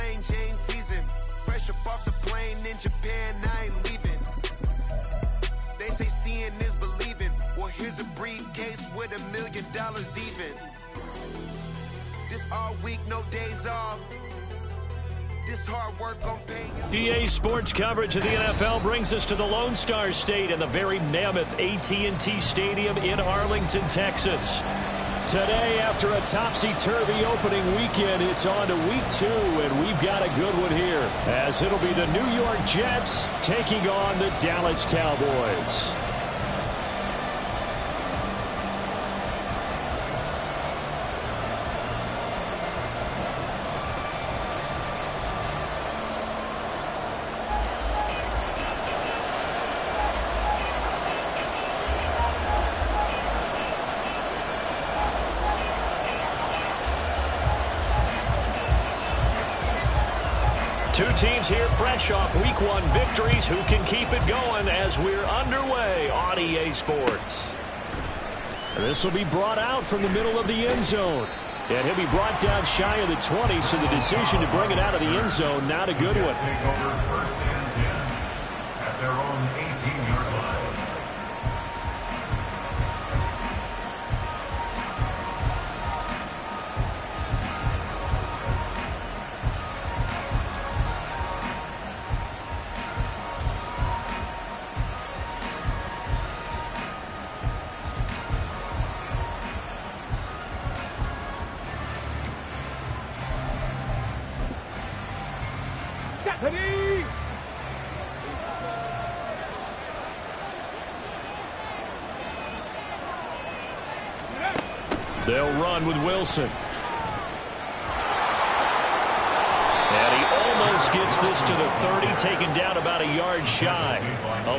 plain Jane season. Fresh up off the plane in Japan, I ain't leaving. They say seeing is believing. Well, here's a briefcase with $1 million even. This all week, no days off. This hard work on paying. EA Sports coverage of the NFL brings us to the Lone Star State and the very mammoth AT&T Stadium in Arlington, Texas. Today, after a topsy-turvy opening weekend, it's on to week 2, and we've got a good one here, as it'll be the New York Jets taking on the Dallas Cowboys. Two teams here fresh off Week 1 victories. Who can keep it going as we're underway on EA Sports? This will be brought out from the middle of the end zone. And he'll be brought down shy of the 20, so the decision to bring it out of the end zone, not a good one. Take over first and 10 at their own 18-yard line. They'll run with Wilson. And he almost gets this to the 30, taken down about a yard shy.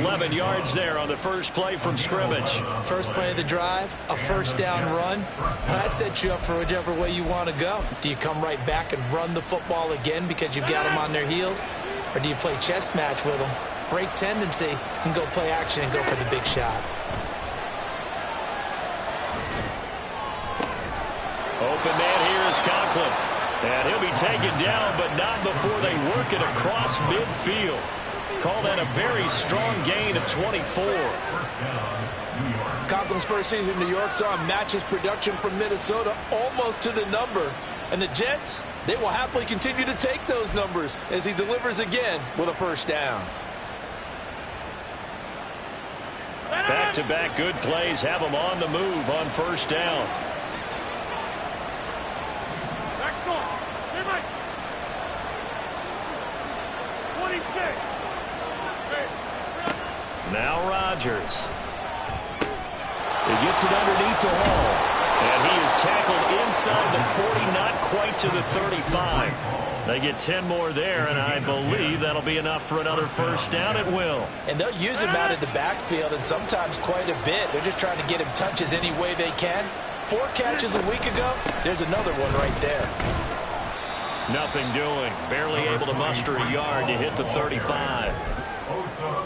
11 yards there on the first play from scrimmage. First play of the drive, a first down run. That sets you up for whichever way you want to go. Do you come right back and run the football again because you've got them on their heels? Or do you play chess match with them, break tendency, and go play action and go for the big shot? Open man here is Conklin. And he'll be taken down, but not before they work it across midfield. Call that a very strong gain of 24. Conklin's first season in New York saw him match his production from Minnesota almost to the number. And the Jets, they will happily continue to take those numbers as he delivers again with a first down. Back-to-back good plays have them on the move on first down. Now Rodgers. He gets it underneath to Hall. And he is tackled inside the 40, not quite to the 35. They get 10 more there, and I believe that'll be enough for another first down at will. And they'll use him out of the backfield, and sometimes quite a bit. They're just trying to get him touches any way they can. 4 catches a week ago. There's another one right there. Nothing doing. Barely able to muster a yard to hit the 35.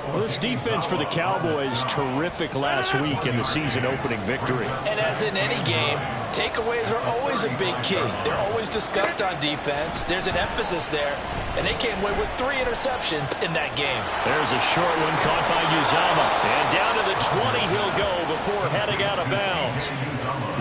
Well, this defense for the Cowboys, terrific last week in the season-opening victory. And as in any game, takeaways are always a big key. They're always discussed on defense. There's an emphasis there, and they came away with 3 interceptions in that game. There's a short one caught by Uzama. And down to the 20 he'll go before heading out of bounds.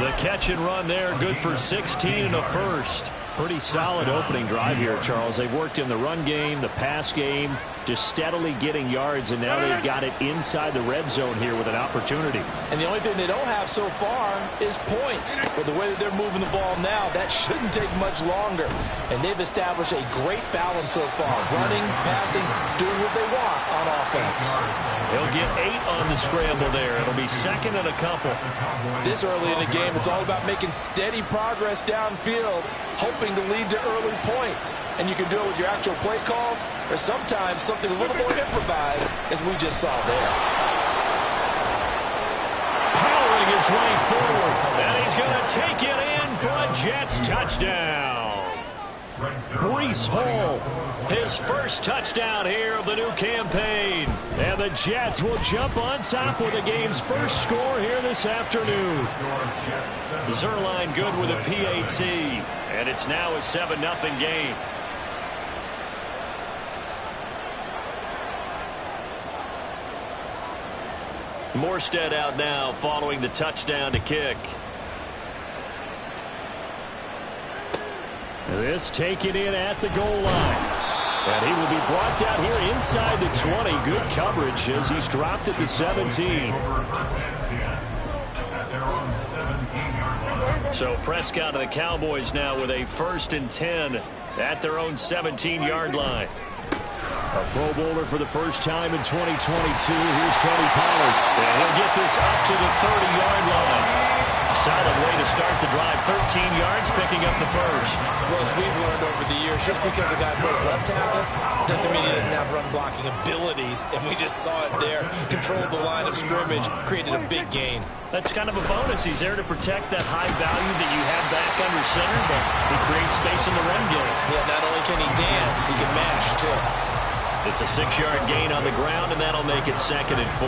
The catch and run there, good for 16 and a first. Pretty solid opening drive here, Charles. They've worked in the run game, the pass game, just steadily getting yards, and now they've got it inside the red zone here with an opportunity. And the only thing they don't have so far is points. But the way that they're moving the ball now, that shouldn't take much longer. And they've established a great balance so far. Running, passing, doing what they want on offense. He'll get 8 on the scramble there. It'll be second and a couple. This early in the game, it's all about making steady progress downfield, hoping to lead to early points. And you can do it with your actual play calls, or sometimes something a little more improvised, as we just saw there. Powering his way forward, and he's going to take it in for a Jets touchdown. Breece Hall, his first touchdown here of the new campaign. And the Jets will jump on top with the game's first score here this afternoon. Zerline good with a PAT, and it's now a 7-0 game. Morstead out now following the touchdown to kick. This taken in at the goal line. And he will be brought down here inside the 20. Good coverage as he's dropped at the 17. So Prescott and the Cowboys now with a 1st and 10 at their own 17-yard line. A Pro Bowler for the first time in 2022. Here's Tony Pollard. And he'll get this up to the 30-yard line. Solid way to start the drive. 13 yards, picking up the first. Well, as we've learned over the years, just because a guy plays left tackle doesn't mean he doesn't have run-blocking abilities. And we just saw it there. Controlled the line of scrimmage, created a big gain. That's kind of a bonus. He's there to protect that high value that you have back under center, but he creates space in the run game. Yeah, not only can he dance, he can mash, too. It's a 6-yard gain on the ground, and that'll make it 2nd and 4.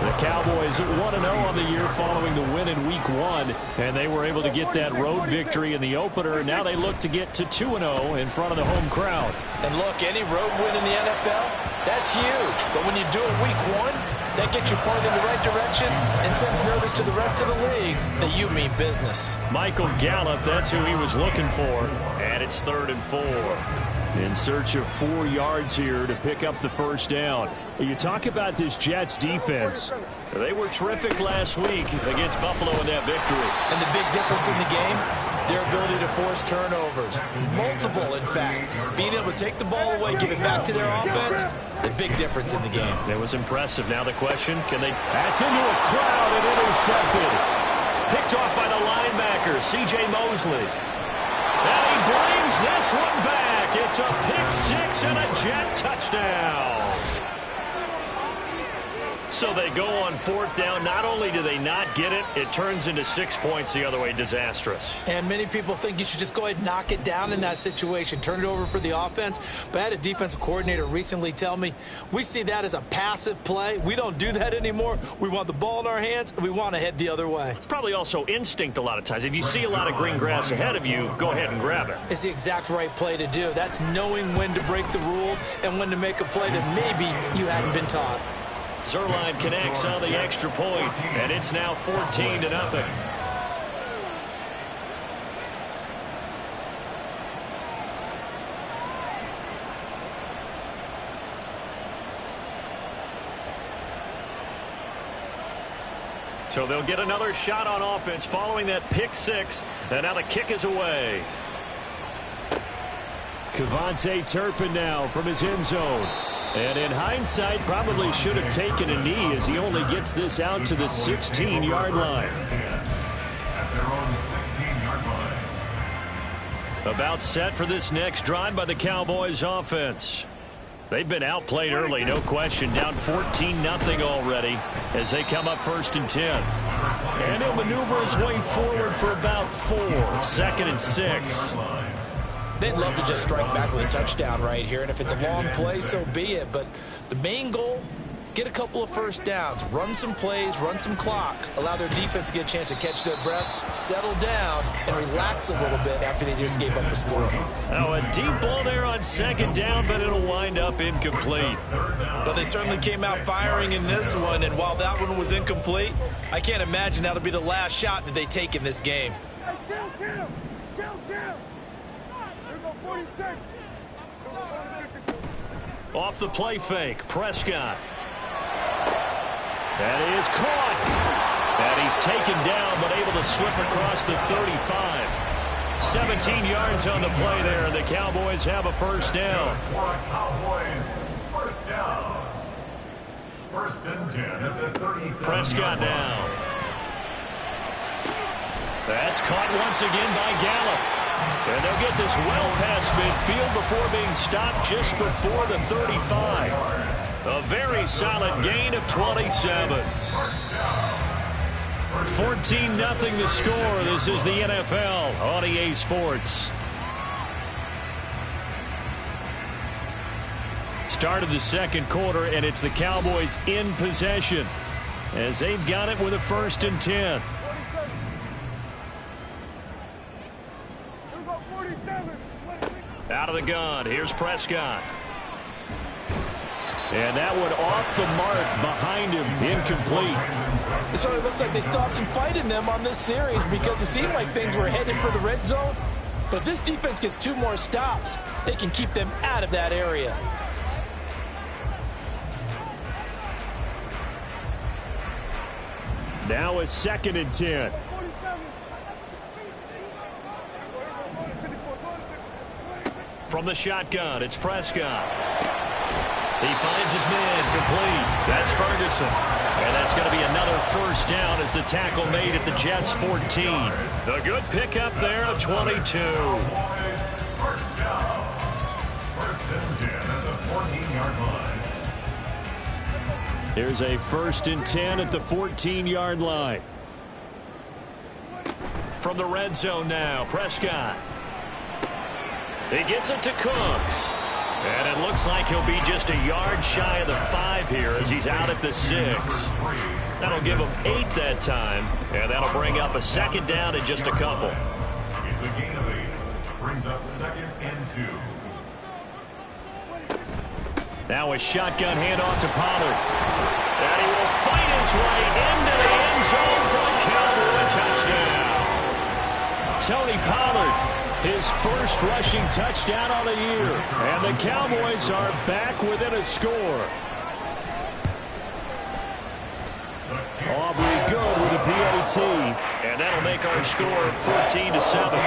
The Cowboys 1-0 on the year following the win in Week 1, and they were able to get that road victory in the opener. Now they look to get to 2-0 in front of the home crowd. And look, any road win in the NFL, that's huge. But when you do it Week 1, that gets you pointed in the right direction and sends notice to the rest of the league that you mean business. Michael Gallup, that's who he was looking for, and it's 3rd and 4. In search of 4 yards here to pick up the first down. You talk about this Jets defense. They were terrific last week against Buffalo in that victory. And the big difference in the game, their ability to force turnovers. Multiple, in fact. Being able to take the ball away, give it back to their offense, the big difference in the game. It was impressive. Now the question, can they... That's into a crowd and intercepted. Picked off by the linebacker, C.J. Mosley. And he brings this one back. It's a pick-6 and a Jet touchdown. So they go on 4th down. Not only do they not get it, it turns into 6 points the other way. Disastrous. And many people think you should just go ahead and knock it down in that situation. Turn it over for the offense. But I had a defensive coordinator recently tell me, we see that as a passive play. We don't do that anymore. We want the ball in our hands, and we want to head the other way. It's probably also instinct a lot of times. If you see a lot of green grass ahead of you, go ahead and grab it. It's the exact right play to do. That's knowing when to break the rules and when to make a play that maybe you hadn't been taught. Zerline connects on the extra point, and it's now 14-0. So they'll get another shot on offense following that pick-6, and now the kick is away. Kevontae Turpin now from his end zone. And in hindsight, probably should have taken a knee as he only gets this out to the 16-yard line. About set for this next drive by the Cowboys offense. They've been outplayed early, no question. Down 14-0 already as they come up 1st and 10. And he'll maneuver his way forward for about 4. 2nd and 6. They'd love to just strike back with a touchdown right here, and if it's a long play, so be it. But the main goal, get a couple of first downs, run some plays, run some clock, allow their defense to get a chance to catch their breath, settle down, and relax a little bit after they just gave up a score. Now a deep ball there on 2nd down, but it'll wind up incomplete. Well, they certainly came out firing in this one, and while that one was incomplete, I can't imagine that'll be the last shot that they take in this game. Off the play fake, Prescott. That is caught. And he's taken down, but able to slip across the 35. 17 yards on the play there, and the Cowboys have a first down. Cowboys, first down. 1st and 10 at the 37. Prescott now. That's caught once again by Gallup. And they'll get this well past midfield before being stopped just before the 35. A very solid gain of 27. 14-0 the score. This is the NFL on EA Sports. Start of the 2nd quarter, and it's the Cowboys in possession as they've got it with a 1st and 10. Out of the gun. Here's Prescott. And that one off the mark behind him, incomplete. It certainly looks like they still have some fight in them on this series because it seemed like things were headed for the red zone. But if this defense gets 2 more stops, they can keep them out of that area. Now a 2nd and 10. From the shotgun, it's Prescott. He finds his man, complete. That's Ferguson. And that's going to be another first down as the tackle made at the Jets' 14. A good pickup there of 22. First down. First and 10 at the 14-yard line. Here's a 1st and 10 at the 14-yard line. From the red zone now, Prescott. He gets it to Cooks. And it looks like he'll be just a yard shy of the 5 here as he's out at the 6. That'll give him 8 that time, and that'll bring up a 2nd down in just a couple. It's a gain of 8. Brings up 2nd and 2. Now a shotgun handoff to Pollard. And he will fight his way into the end zone for a Cowboy touchdown. Tony Pollard, his first rushing touchdown on the year. And the Cowboys are back within a score. Aubrey good with a PAT. And that'll make our score 14-7.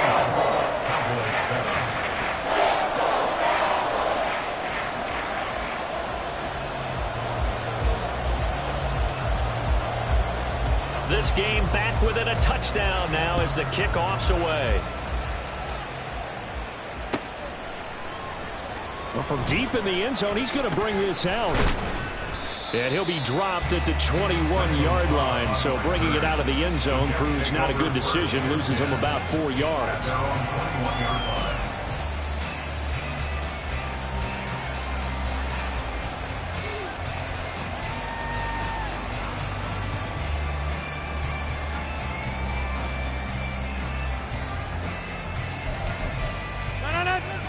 This game back within a touchdown now as the kickoff's away. Well, from deep in the end zone, he's going to bring this out. And he'll be dropped at the 21-yard line. So bringing it out of the end zone proves not a good decision. Loses him about 4 yards.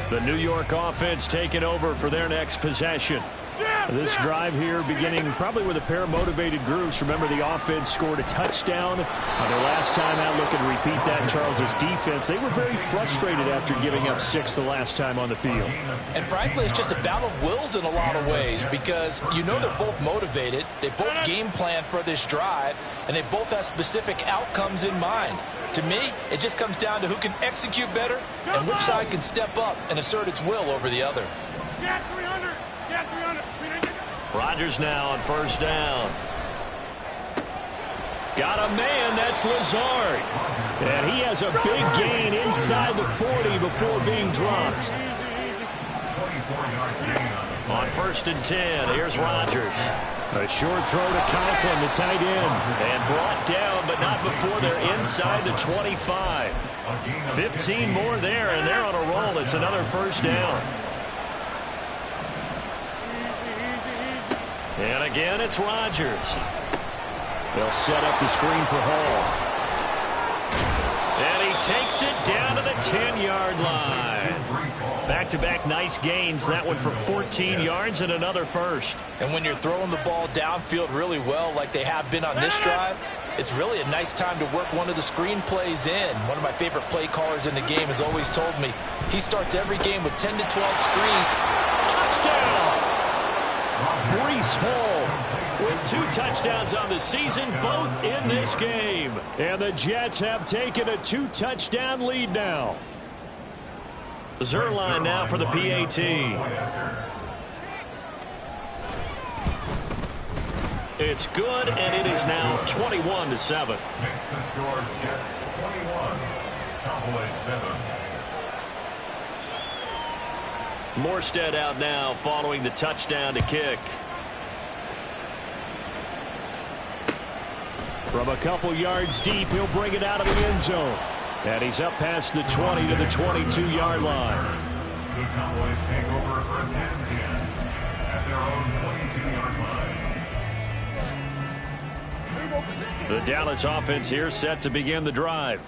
The New York offense taking over for their next possession. This drive here beginning probably with a pair of motivated groups. Remember, the offense scored a touchdown on their last time out. Looking to repeat that in Charles's defense. They were very frustrated after giving up 6 the last time on the field. And frankly, it's just a battle of wills in a lot of ways because you know they're both motivated. They both game plan for this drive, and they both have specific outcomes in mind. To me, it just comes down to who can execute better and which side can step up and assert its will over the other. Rodgers now on first down. Got a man, that's Lazard. And he has a big gain inside the 40 before being dropped. On 1st and 10, here's Rodgers. A short throw to Conklin, the tight end. And brought down, but not before they're inside the 25. 15 more there, and they're on a roll. It's another first down. And again, it's Rodgers. They'll set up the screen for Hall. And he takes it down to the 10-yard line. Back-to-back nice gains. That one for 14 yards and another first. And when you're throwing the ball downfield really well like they have been on this drive, it's really a nice time to work one of the screen plays in. One of my favorite play callers in the game has always told me he starts every game with 10 to 12 screen. Touchdown! Breece Hall with 2 touchdowns on the season, both in this game. And the Jets have taken a 2-touchdown lead now. Zerline now for the PAT. It's good, and it is now 21-7. Makes the score Jets 21, Cowboys 7. Morstead out now following the touchdown to kick. From a couple yards deep, he'll bring it out of the end zone. And he's up past the 20 to the 22-yard line. The Cowboys take over 1st and 10 at their own 22-yard line. The Dallas offense here set to begin the drive.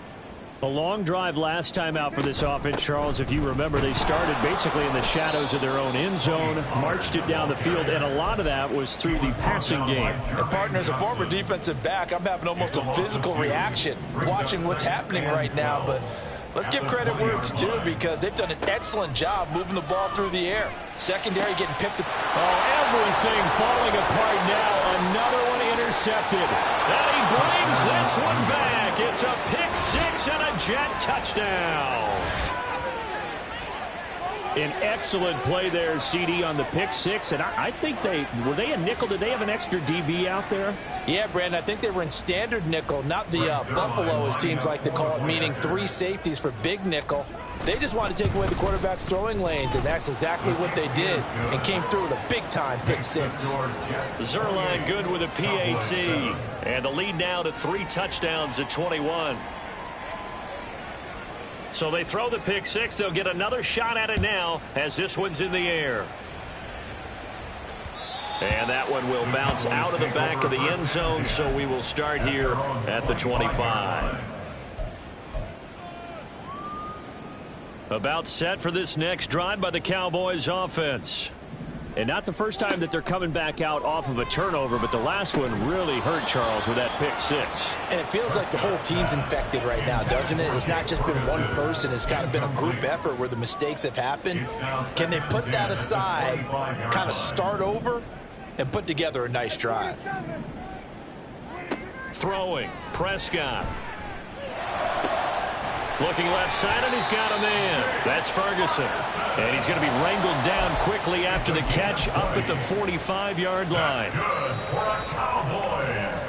A long drive last time out for this offense, Charles. If you remember, they started basically in the shadows of their own end zone, marched it down the field, and a lot of that was through the passing game. And partner, as a former defensive back, I'm having almost a physical reaction watching what's happening right now. But let's give credit where it's due, because they've done an excellent job moving the ball through the air. Secondary getting picked up. Oh, everything falling apart now. Another one intercepted. And he brings this one back. It's a pick six and a Jet touchdown. An excellent play there, CD, on the pick six. And I think were they a nickel? Did they have an extra DB out there? Yeah, Brandon, I think they were in standard nickel, not the Buffalo, as teams like to call it, meaning 3 safeties for big nickel. They just wanted to take away the quarterback's throwing lanes, and that's exactly what they did, and came through with a big-time pick six. Zerline good with a PAT, and the lead now to 3 touchdowns at 21. So they throw the pick six. They'll get another shot at it now as this one's in the air. And that one will bounce out of the back of the end zone, so we will start here at the 25. About set for this next drive by the Cowboys offense. And not the first time that they're coming back out off of a turnover, but the last one really hurt, Charles, with that pick six. And it feels like the whole team's infected right now, doesn't it? It's not just been one person. It's kind of been a group effort where the mistakes have happened. Can they put that aside, kind of start over, and put together a nice drive? Throwing, Prescott. Looking left side, and he's got a man. That's Ferguson. And he's going to be wrangled down quickly after the catch up at the 45-yard line. Good for a Cowboys.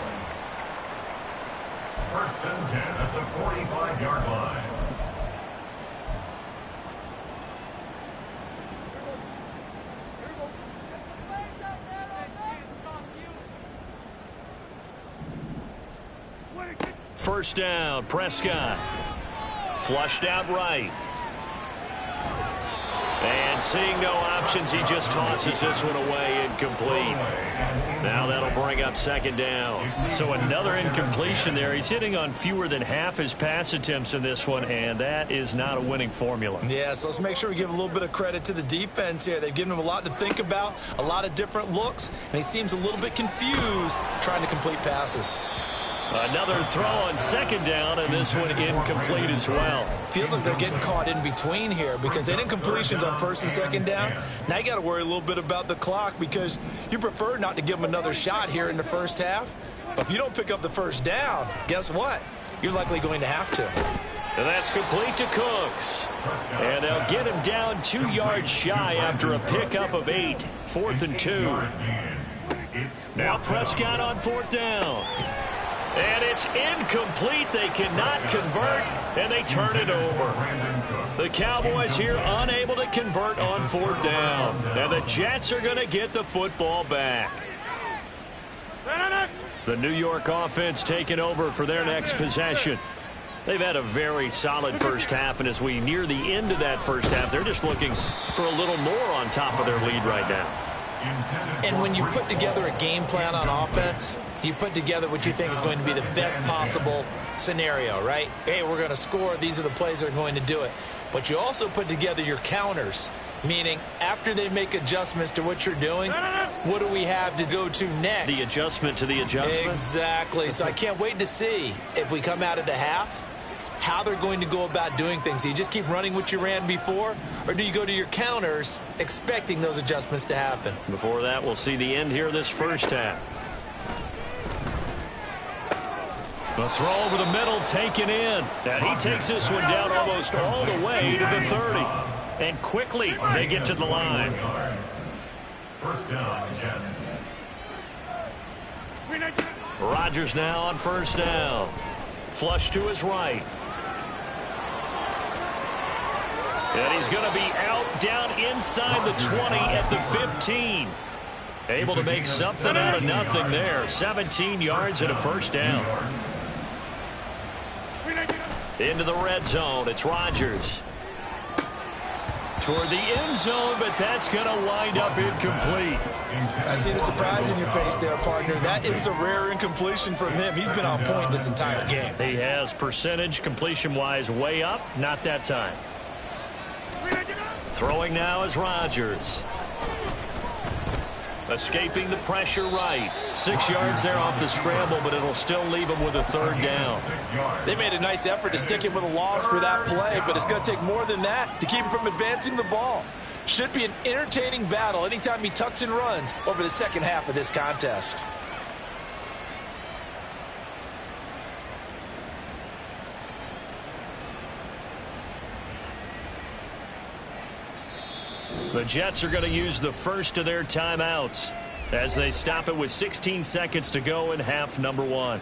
1st and 10 at the 45-yard line. First down, Prescott. Flushed out right. And seeing no options, he just tosses this one away, incomplete. Now that'll bring up 2nd down. So another incompletion there. He's hitting on fewer than half his pass attempts in this one, and that is not a winning formula. Yeah, so let's make sure we give a little bit of credit to the defense here. They've given him a lot to think about, a lot of different looks, and he seems a little bit confused trying to complete passes. Another throw on 2nd down, and this one incomplete as well. Feels like they're getting caught in between here because they didn't incompletions on 1st and 2nd down. Now you got to worry a little bit about the clock because you prefer not to give them another shot here in the first half. But if you don't pick up the 1st down, guess what? You're likely going to have to. And that's complete to Cooks. And they'll get him down 2 yards shy after a pickup of 8. 4th and 2. Now Prescott on 4th down. And it's incomplete. They cannot convert, and they turn it over. The Cowboys here unable to convert on 4th down. And the Jets are going to get the football back. The New York offense taking over for their next possession. They've had a very solid first half, and as we near the end of that first half, they're just looking for a little more on top of their lead right now. And when you put together a game plan on offense, you put together what you think is going to be the best possible scenario, right? Hey, we're going to score. These are the plays that are going to do it. But you also put together your counters, meaning after they make adjustments to what you're doing, what do we have to go to next? The adjustment to the adjustment? Exactly. So I can't wait to see if we come out of the half, how they're going to go about doing things. Do you just keep running what you ran before, or do you go to your counters expecting those adjustments to happen? Before that, we'll see the end here of this first half. The throw over the middle taken in. And he takes this one down almost all the way to the 30. And quickly they get to the line. 1st down, Jets. Rodgers now on 1st down. Flush to his right. And he's going to be out down inside the 20 at the 15. Able to make something out of nothing there. 17 yards and a 1st down. Into the red zone. It's Rodgers. toward the end zone, but that's going to wind up incomplete. I see the surprise in your face there, partner. That is a rare incompletion from him. He's been on point this entire game. He has percentage completion-wise way up. Not that time. Throwing now is Rodgers. Escaping the pressure right. 6 yards there off the scramble, but it'll still leave him with a third down. They made a nice effort to stick him with a loss for that play, but it's going to take more than that to keep him from advancing the ball. Should be an entertaining battle anytime he tucks and runs over the second half of this contest. The Jets are going to use the first of their timeouts as they stop it with 16 seconds to go in half number 1.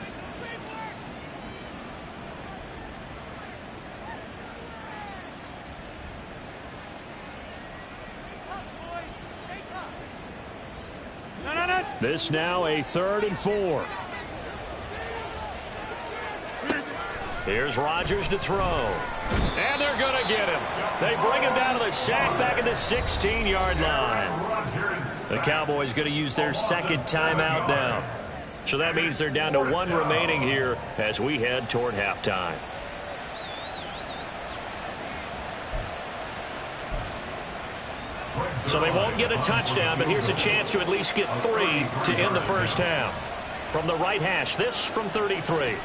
This now a 3rd and 4. Here's Rodgers to throw. And they're going to get him. They bring him down to the sack back at the 16-yard line. The Cowboys going to use their second timeout now. So that means they're down to 1 remaining here as we head toward halftime. So they won't get a touchdown, but here's a chance to at least get 3 to end the first half. From the right hash, this from 33.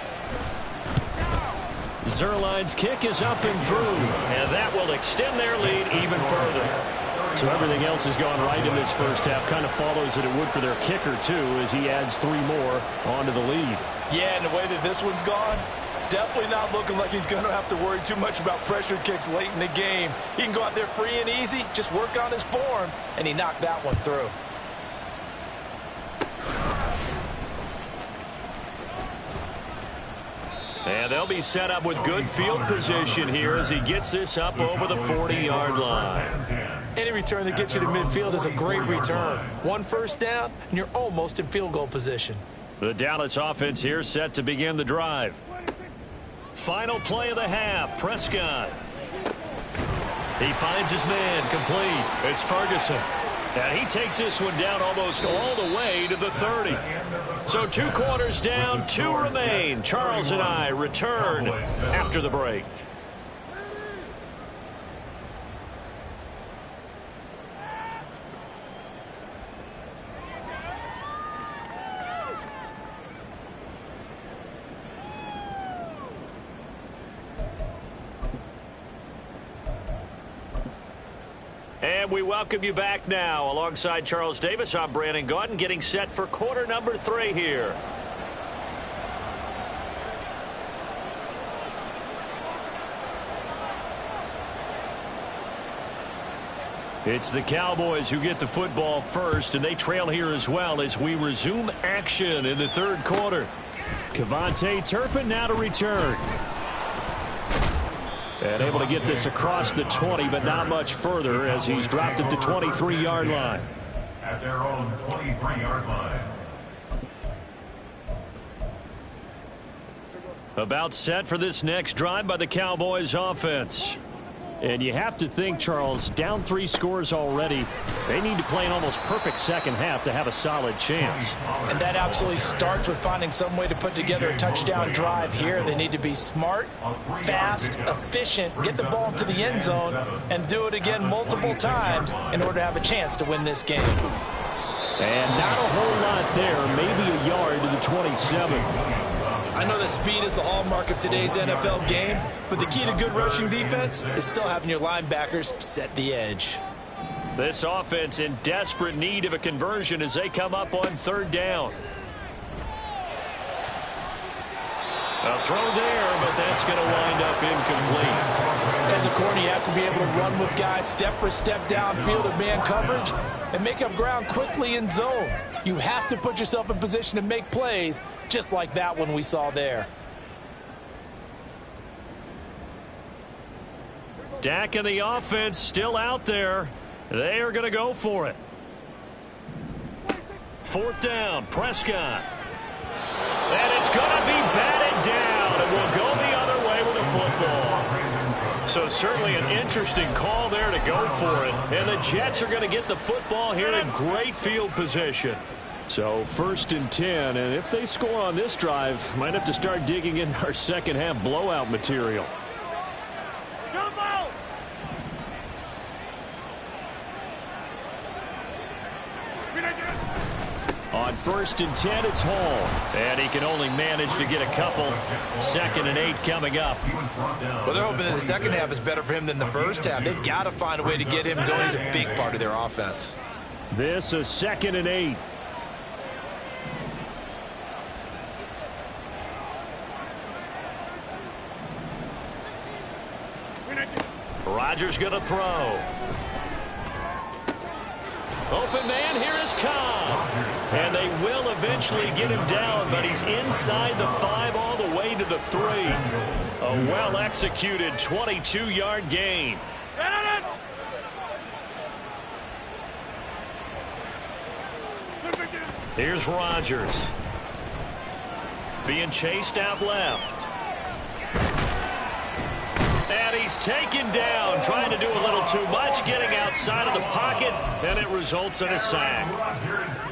Zerline's kick is up and through, and that will extend their lead even further. So everything else has gone right in this first half. Kind of follows that it would for their kicker, too, as he adds 3 more onto the lead. Yeah, and the way that this one's gone, definitely not looking like he's going to have to worry too much about pressure kicks late in the game. He can go out there free and easy, just work on his form, and he knocked that one through. And they'll be set up with good field position here as he gets this up over the 40-yard line. Any return that gets you to midfield is a great return. 1 first down, and you're almost in field goal position. The Dallas offense here set to begin the drive. Final play of the half, Prescott. He finds his man, complete. It's Ferguson. And he takes this one down almost all the way to the 30. So 2 quarters down, 2 remain. Charles and I return after the break. And we welcome you back now. Alongside Charles Davis, I'm Brandon Gaudin, getting set for quarter number 3 here. It's the Cowboys who get the football first, and they trail here as well as we resume action in the 3rd quarter. Kevontae Turpin now to return. And able to get this across the 20, but not much further as he's dropped it to 23-yard line. At their own 23-yard line. About set for this next drive by the Cowboys offense. And you have to think, Charles, down 3 scores already. They need to play an almost perfect second half to have a solid chance. And that absolutely starts with finding some way to put together a touchdown drive here. They need to be smart, fast, efficient, get the ball to the end zone, and do it again multiple times in order to have a chance to win this game. And not a whole lot there, maybe a yard to the 27. I know that speed is the hallmark of today's NFL game, but the key to good rushing defense is still having your linebackers set the edge. This offense in desperate need of a conversion as they come up on 3rd down. A throw there, but that's going to wind up incomplete. As a corner, you have to be able to run with guys step for step downfield in man coverage and make up ground quickly in zone. You have to put yourself in position to make plays, just like that one we saw there. Dak and the offense still out there. They are going to go for it. 4th down, Prescott. And it's going to be batted down, and we'll go the other way with the football. So certainly an interesting call there to go for it. And the Jets are going to get the football here in great field position. So 1st and 10, and if they score on this drive, might have to start digging in our second half blowout material. On 1st and 10, it's Hall. And he can only manage to get a couple. 2nd and 8 coming up. Well, they're hoping that the second half is better for him than the first half. They've got to find a way to get him going. He's a big part of their offense. This is 2nd and 8. Rodgers going to throw. Open man, here is Cobb. And they will eventually get him down, but he's inside the 5 all the way to the 3. A well-executed 22-yard gain. Here's Rodgers. Being chased out left. And he's taken down, trying to do a little too much, getting outside of the pocket, and it results in a sack.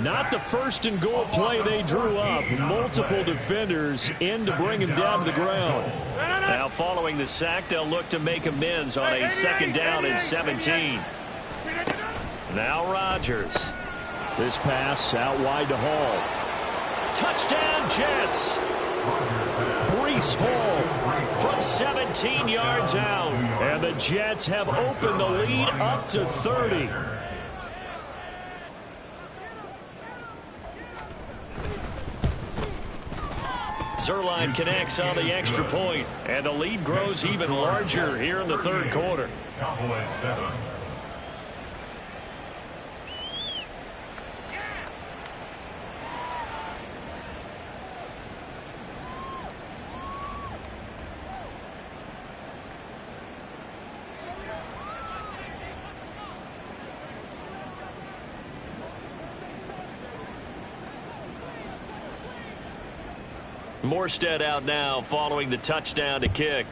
Not the 1st and goal play they drew up. Multiple defenders in to bring him down to the ground. Now following the sack, they'll look to make amends on a 2nd down and 17. Now Rodgers. This pass out wide to Hall. Touchdown Jets. Breece Hall from 17 yards out. And the Jets have opened the lead up to 30. Zerline connects on the extra point, and the lead grows even larger here in the 3rd quarter. Cowboys 7. Morstead out now following the touchdown to kick.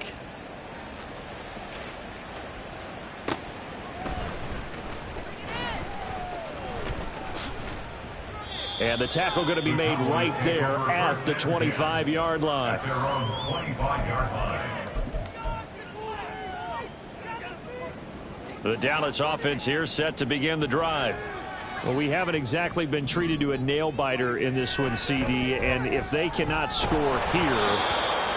And the tackle going to be made right there at the 25-yard line. They're on the 25-yard line. The Dallas offense here set to begin the drive. Well, we haven't exactly been treated to a nail-biter in this one, CD, and if they cannot score here,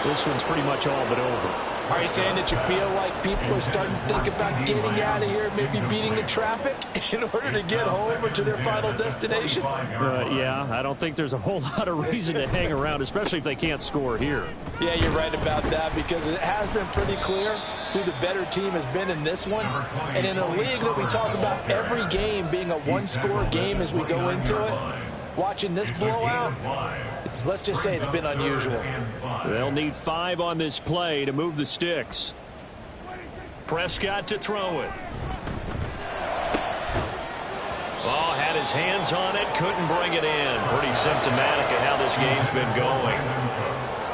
this one's pretty much all but over. Are you saying that you feel like people are starting to think about getting out of here, maybe beating the traffic in order to get home or to their final destination? Yeah, I don't think there's a whole lot of reason to hang around, especially if they can't score here. Yeah, you're right about that, because it has been pretty clear who the better team has been in this one. And in a league that we talk about every game being a one-score game as we go into it, watching this blowout, let's just say it's been unusual. They'll need 5 on this play to move the sticks. Prescott to throw it. Oh, had his hands on it, couldn't bring it in. Pretty symptomatic of how this game's been going.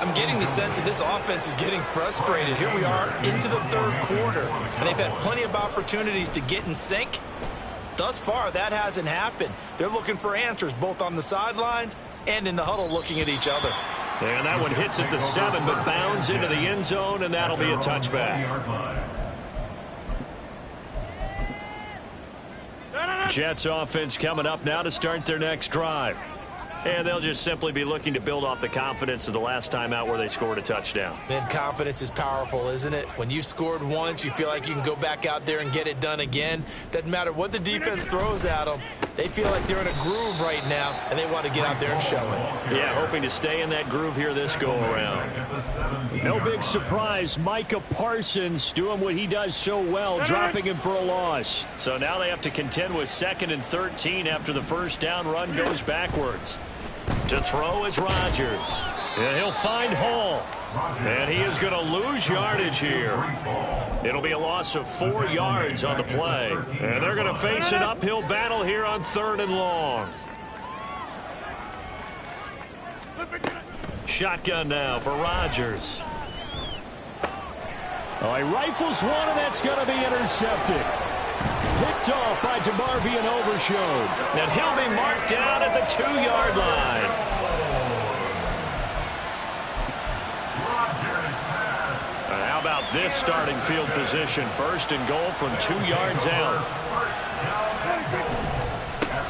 I'm getting the sense that this offense is getting frustrated. Here we are into the 3rd quarter, and they've had plenty of opportunities to get in sync. Thus far, that hasn't happened. They're looking for answers both on the sidelines and in the huddle looking at each other. And that one hits at the 7, but bounds into the end zone, and that'll be a touchback. Jets offense coming up now to start their next drive. And they'll just simply be looking to build off the confidence of the last time out where they scored a touchdown. Man, confidence is powerful, isn't it? When you've scored once, you feel like you can go back out there and get it done again. Doesn't matter what the defense throws at them. They feel like they're in a groove right now, and they want to get out there and show it. Yeah, hoping to stay in that groove here this go-around. No big surprise. Micah Parsons doing what he does so well, dropping him for a loss. So now they have to contend with 2nd and 13 after the first down run goes backwards. To throw is Rodgers. And he'll find Hall. And he is going to lose yardage here. It'll be a loss of 4 yards on the play. And they're going to face an uphill battle here on 3rd and long. Shotgun now for Rodgers. Oh, he rifles one, and that's going to be intercepted. Picked off by DeMarvion Overshown. And he'll be marked down at the 2-yard line. How about this starting field position? First and goal from 2 yards out.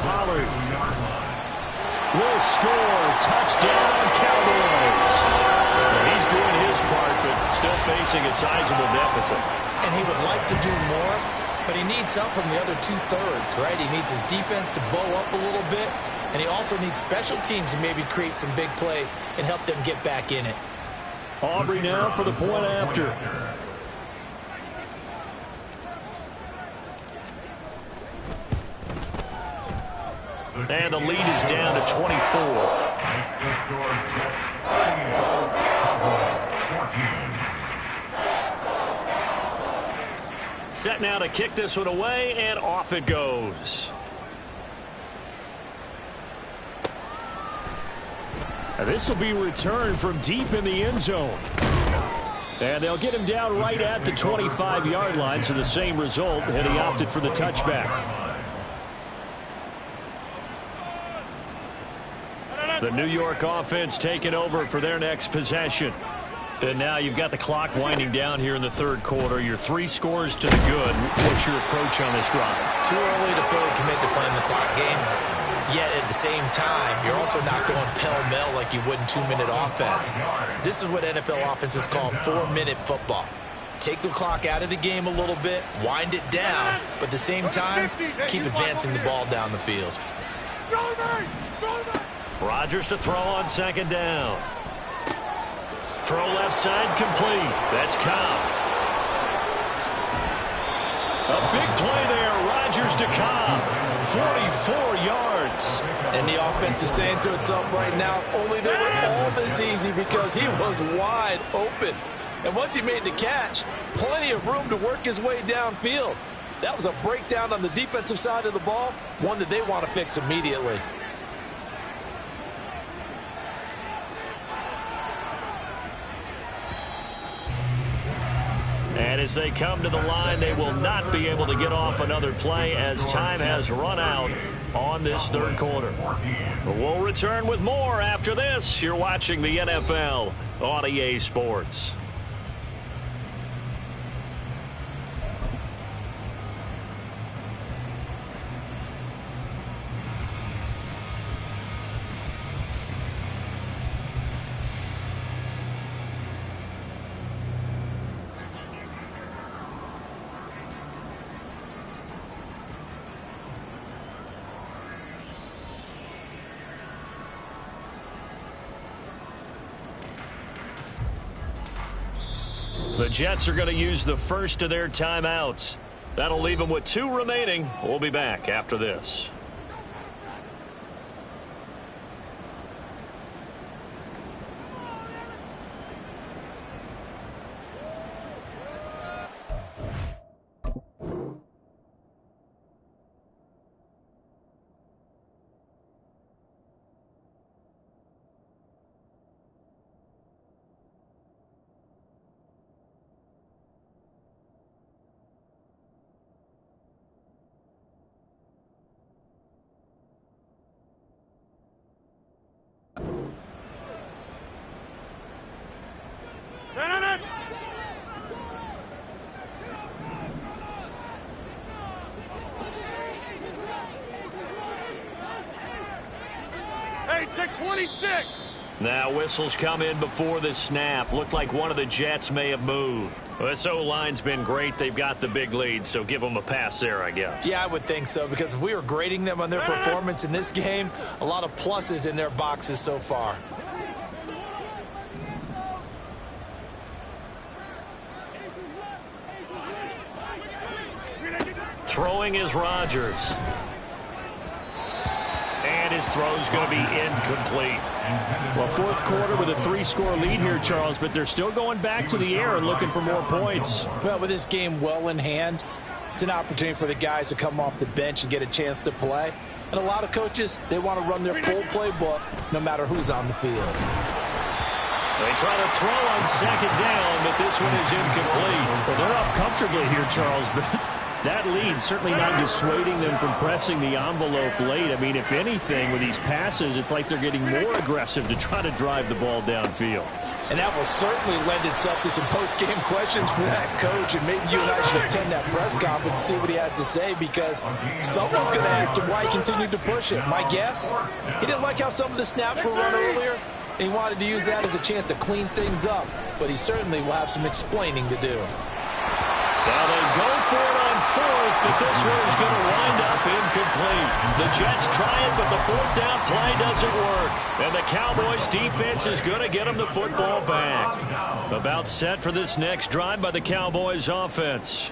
Pollard will score. Touchdown, Cowboys. Well, he's doing his part, but still facing a sizable deficit. And he would like to do more, but he needs help from the other 2/3, right? He needs his defense to bow up a little bit, and he also needs special teams to maybe create some big plays and help them get back in it. Aubrey now for the point after. And the lead is down to 24. Set now to kick this one away, and off it goes. And this will be returned from deep in the end zone. And they'll get him down right at the 25-yard line, so the same result, and he opted for the touchback. The New York offense taking over for their next possession. And now you've got the clock winding down here in the third quarter. Your 3 scores to the good. What's your approach on this drive? Too early to fully commit to playing the clock game. Yet at the same time, you're also not going pell-mell like you would in 2-minute offense. This is what NFL offenses call 4-minute football. Take the clock out of the game a little bit, wind it down, but at the same time, keep advancing the ball down the field. Rodgers to throw on second down. Throw left side complete. That's Cobb. A big play there. Rodgers to Cobb. 44 yards. And the offense is saying to itself right now, only they were all this easy because he was wide open. And once he made the catch, plenty of room to work his way downfield. That was a breakdown on the defensive side of the ball, one that they want to fix immediately. And as they come to the line, they will not be able to get off another play as time has run out on this third quarter. But we'll return with more after this. You're watching the NFL on EA Sports. The Jets are going to use the first of their timeouts. That'll leave them with 2 remaining. We'll be back after this. Now whistles come in before the snap. Looked like one of the Jets may have moved. Well, this O-line's been great. They've got the big lead, so give them a pass there, I guess. Yeah, I would think so, because if we were grading them on their performance in this game, a lot of pluses in their boxes so far. Throwing is Rodgers. And his throw's going to be incomplete. Well, fourth quarter with a 3-score lead here, Charles, but they're still going back to the air and looking for more points. Well, with this game well in hand, it's an opportunity for the guys to come off the bench and get a chance to play. And a lot of coaches, they want to run their full playbook no matter who's on the field. They try to throw on second down, but this one is incomplete. Well, they're up comfortably here, Charles, but that lead certainly not dissuading them from pressing the envelope late. I mean, if anything, with these passes, it's like they're getting more aggressive to try to drive the ball downfield. And that will certainly lend itself to some post-game questions for that coach, and maybe you and I should attend that press conference to see what he has to say, because someone's going to ask him why he continued to push it. My guess, he didn't like how some of the snaps were run earlier, and he wanted to use that as a chance to clean things up, but he certainly will have some explaining to do. Now they go for it on fourth, but this one is going to wind up incomplete. The Jets try it, but the fourth down play doesn't work. And the Cowboys defense is going to get them the football back. About set for this next drive by the Cowboys offense.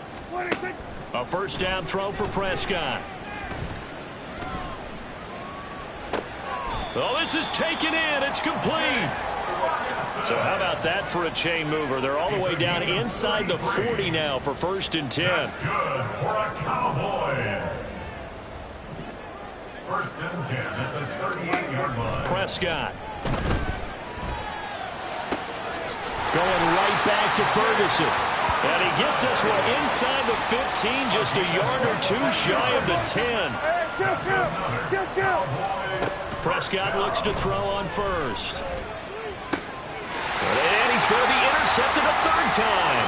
A first down throw for Prescott. Oh, this is taken in. It's complete. So how about that for a chain mover? They're all the way down inside the 40 now for 1st and 10. That's good for a Cowboys. 1st and 10 at the 38-yard line. Prescott. Going right back to Ferguson. And he gets this one inside the 15, just a yard or two shy of the 10. Prescott looks to throw on first. And he's going to be intercepted a third time.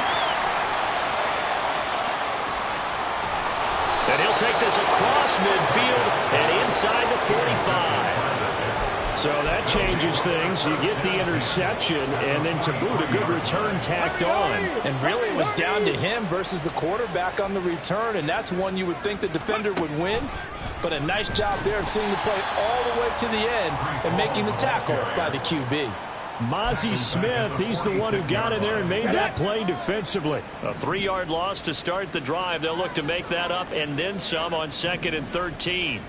And he'll take this across midfield and inside the 45. So that changes things. You get the interception, and then to boot, a good return tacked on. And really it was down to him versus the quarterback on the return, and that's one you would think the defender would win. But a nice job there of seeing the play all the way to the end and making the tackle by the QB. Mozzie Smith, he's the one who got in there and made that play defensively. A 3-yard loss to start the drive. They'll look to make that up and then some on 2nd and 13.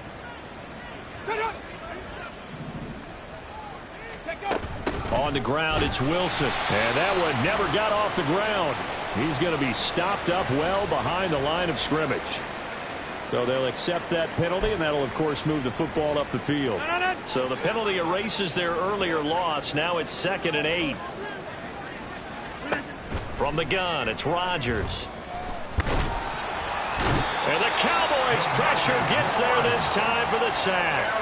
On the ground, it's Wilson. And that one never got off the ground. He's going to be stopped up well behind the line of scrimmage. So they'll accept that penalty, and that'll, of course, move the football up the field. So the penalty erases their earlier loss. Now it's 2nd and 8. From the gun, it's Rodgers. And the Cowboys' pressure gets there this time for the sack.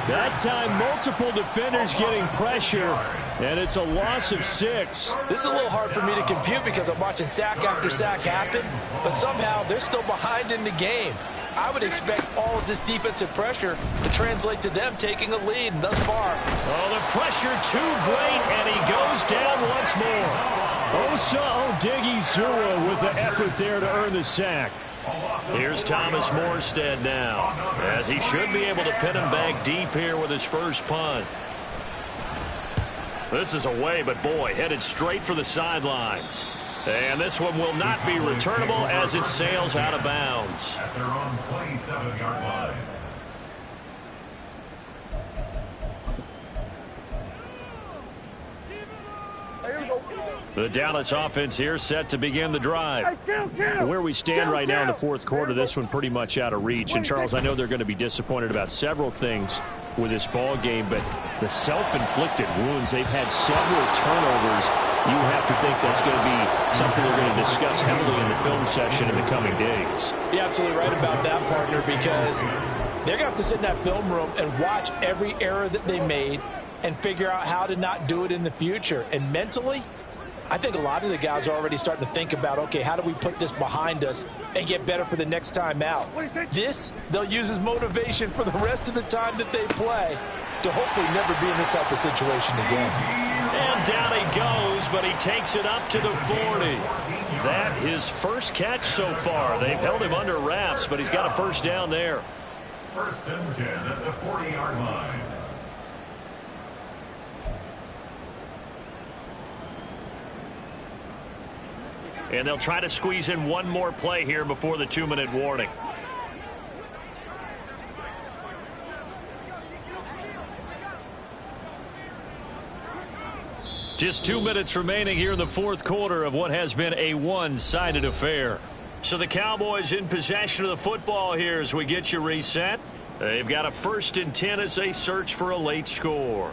That time, multiple defenders getting pressure, and it's a loss of 6. This is a little hard for me to compute because I'm watching sack after sack happen, but somehow they're still behind in the game. I would expect all of this defensive pressure to translate to them taking a lead, and thus far. Oh, the pressure too great, and he goes down once more. Osa Odighizuwa with the effort there to earn the sack. Here's Thomas Morstead now, as he should be able to pin him back deep here with his first punt. This is away, but boy, headed straight for the sidelines. And this one will not be returnable as it sails out of bounds. At their own 27-yard line. The Dallas offense here set to begin the drive. Where we stand right now in the fourth quarter, this one pretty much out of reach. And, Charles, I know they're going to be disappointed about several things with this ball game, but the self-inflicted wounds, they've had several turnovers. You have to think that's going to be something they're going to discuss heavily in the film session in the coming days. You're absolutely right about that, partner, because they're going to have to sit in that film room and watch every error that they made and figure out how to not do it in the future. And mentally, I think a lot of the guys are already starting to think about, okay, how do we put this behind us and get better for the next time out? This, they'll use as motivation for the rest of the time that they play to hopefully never be in this type of situation again. And down he goes, but he takes it up to the 40. That his first catch so far. They've held him under wraps, but he's got a first down there. 1st and 10 at the 40-yard line. And they'll try to squeeze in one more play here before the 2-minute warning. Just 2 minutes remaining here in the fourth quarter of what has been a one-sided affair. So the Cowboys in possession of the football here as we get you reset. They've got a 1st and 10 as they search for a late score.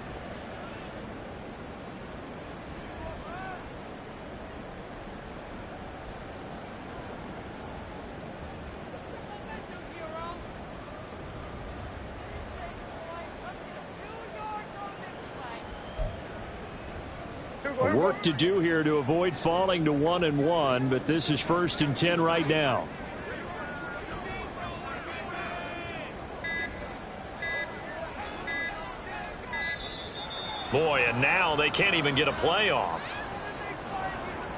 Work to do here to avoid falling to 1-1, but this is 1st and 10 right now. Boy, and now they can't even get a playoff.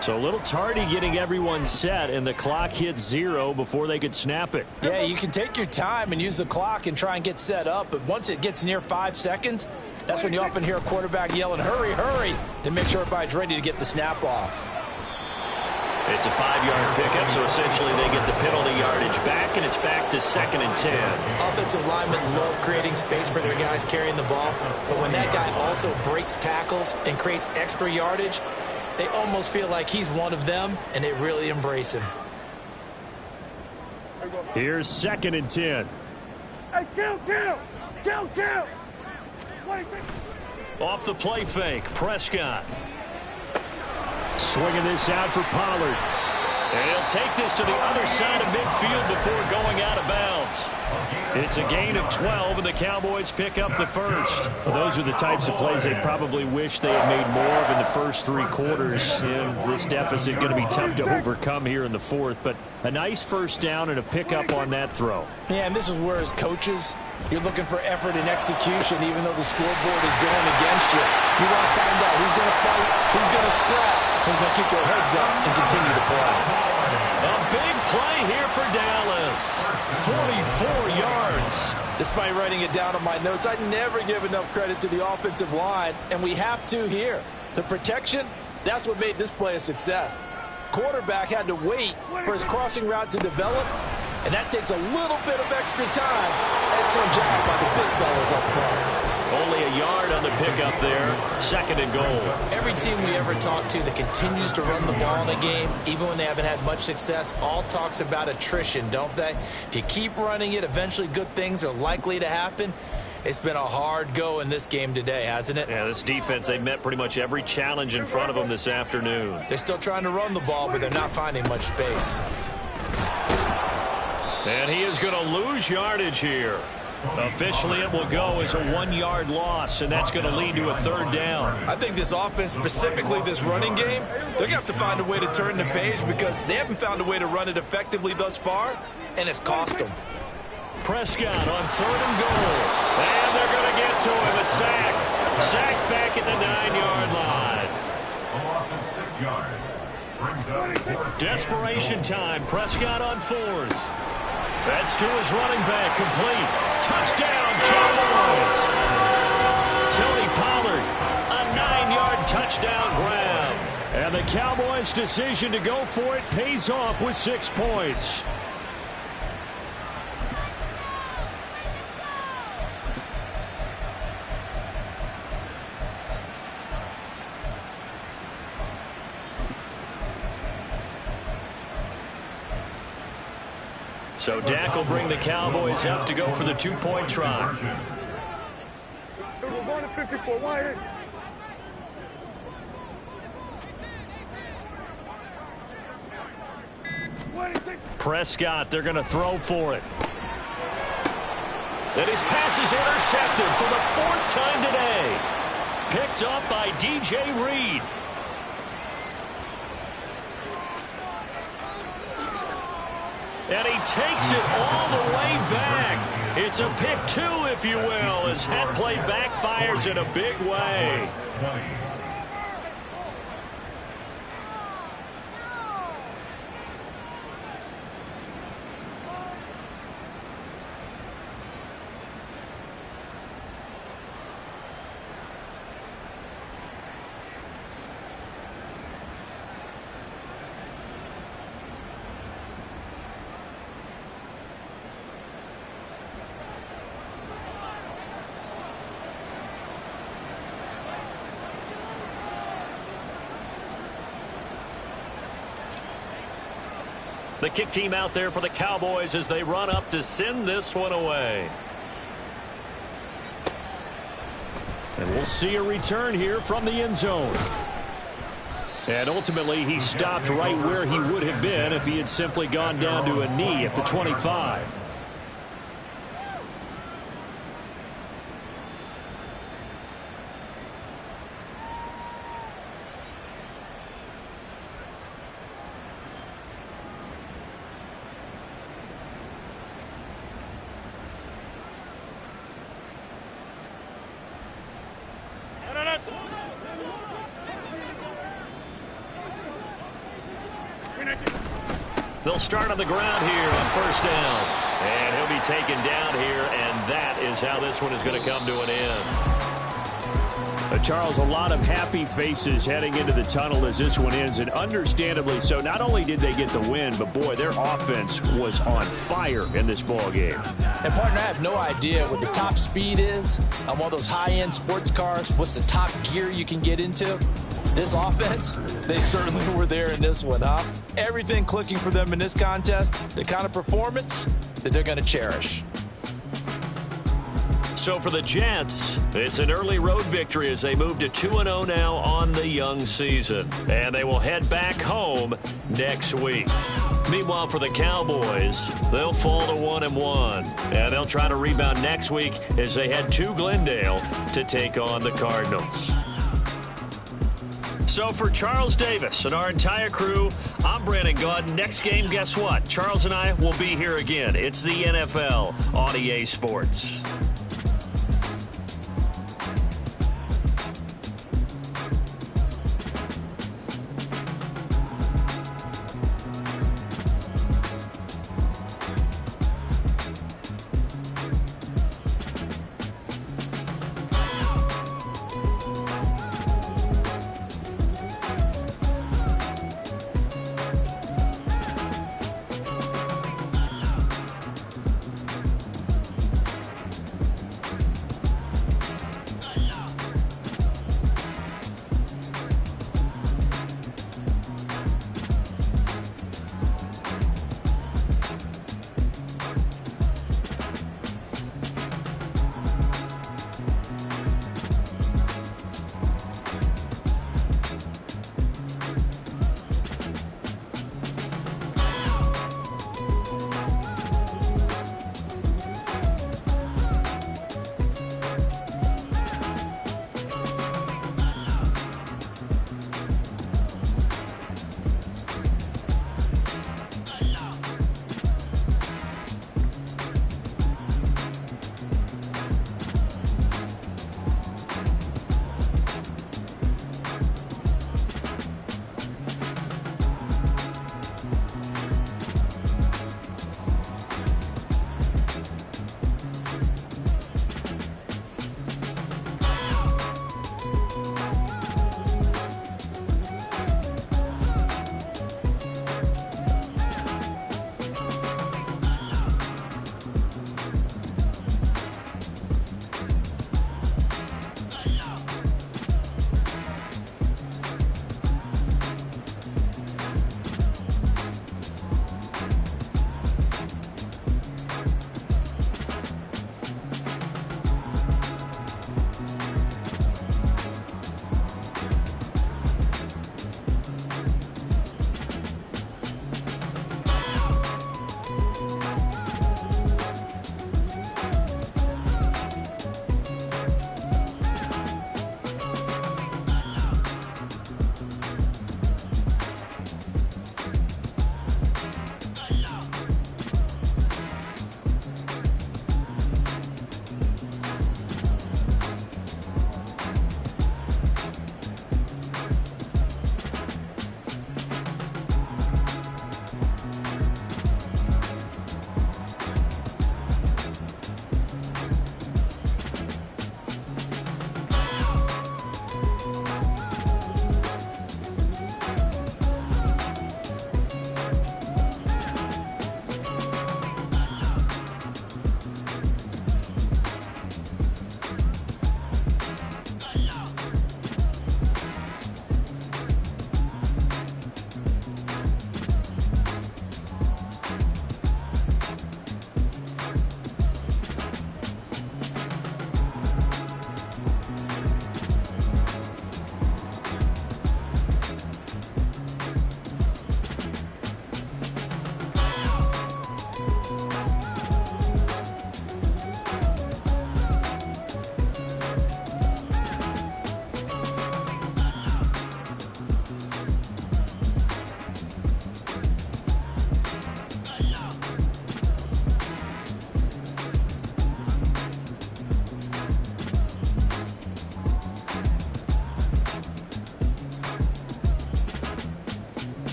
So a little tardy getting everyone set, and the clock hits 0 before they could snap it. Yeah, you can take your time and use the clock and try and get set up, but once it gets near 5 seconds, that's when you often hear a quarterback yelling, hurry, hurry, to make sure everybody's ready to get the snap off. It's a 5-yard pickup, so essentially they get the penalty yardage back, and it's back to 2nd and 10. Offensive linemen love creating space for their guys carrying the ball, but when that guy also breaks tackles and creates extra yardage, they almost feel like he's one of them, and they really embrace him. Here's 2nd and 10. Hey, kill! Off the play fake, Prescott. Swinging this out for Pollard. And he'll take this to the other side of midfield before going out of bounds. It's a gain of 12, and the Cowboys pick up the first. Well, those are the types of plays they probably wish they had made more of in the first 3 quarters. And this deficit going to be tough to overcome here in the 4th. But a nice first down and a pickup on that throw. Yeah, and this is where as coaches, you're looking for effort and execution, even though the scoreboard is going against you. You want to find out who's going to fight, who's going to scrap, who's going to keep their heads up and continue to play. A big play here for Dallas. 44 yards. Despite writing it down on my notes, I never give enough credit to the offensive line, and we have to here. The protection, that's what made this play a success. Quarterback had to wait for his crossing route to develop, and that takes a little bit of extra time. Excellent job by the big fellas up front. Only a yard on the pickup there. 2nd and goal. Every team we ever talk to that continues to run the ball in a game, even when they haven't had much success, all talks about attrition, don't they? If you keep running it, eventually good things are likely to happen. It's been a hard go in this game today, hasn't it? Yeah, this defense, they met pretty much every challenge in front of them this afternoon. They're still trying to run the ball, but they're not finding much space. And he is going to lose yardage here. Officially, it will go as a 1-yard loss, and that's going to lead to a 3rd down. I think this offense, specifically this running game, they're going to have to find a way to turn the page because they haven't found a way to run it effectively thus far, and it's cost them. Prescott on 3rd and goal. And they're going to get to him. A sack. Sack back at the 9-yard line. A loss of 6 yards. Brings up 4th. Desperation time. Prescott on 4th. That's to his running back, complete. Touchdown, Cowboys. Tony Pollard, a 9-yard touchdown grab. And the Cowboys' decision to go for it pays off with 6 points. So Dak will bring the Cowboys up to go for the 2-point try. Prescott, they're going to throw for it. And his pass is intercepted for the 4th time today. Picked up by DJ Reed. And he takes it all the way back. It's a pick 2, if you will, as that play backfires in a big way. The kick team out there for the Cowboys as they run up to send this one away. And we'll see a return here from the end zone. And ultimately, he stopped right where he would have been if he had simply gone down to a knee at the 25. They'll start on the ground here on first down. And he'll be taken down here, and that is how this one is going to come to an end. Charles, a lot of happy faces heading into the tunnel as this one ends, and understandably so. Not only did they get the win, but, boy, their offense was on fire in this ball game. And, partner, I have no idea what the top speed is on one of those high-end sports cars. What's the top gear you can get into? This offense, they certainly were there in this one, huh? Everything clicking for them in this contest, the kind of performance that they're going to cherish. So for the Jets, it's an early road victory as they move to 2-0 now on the young season. And they will head back home next week. Meanwhile, for the Cowboys, they'll fall to 1-1. And they'll try to rebound next week as they head to Glendale to take on the Cardinals. So for Charles Davis and our entire crew, I'm Brandon Gaudin. Next game, guess what? Charles and I will be here again. It's the NFL on EA Sports.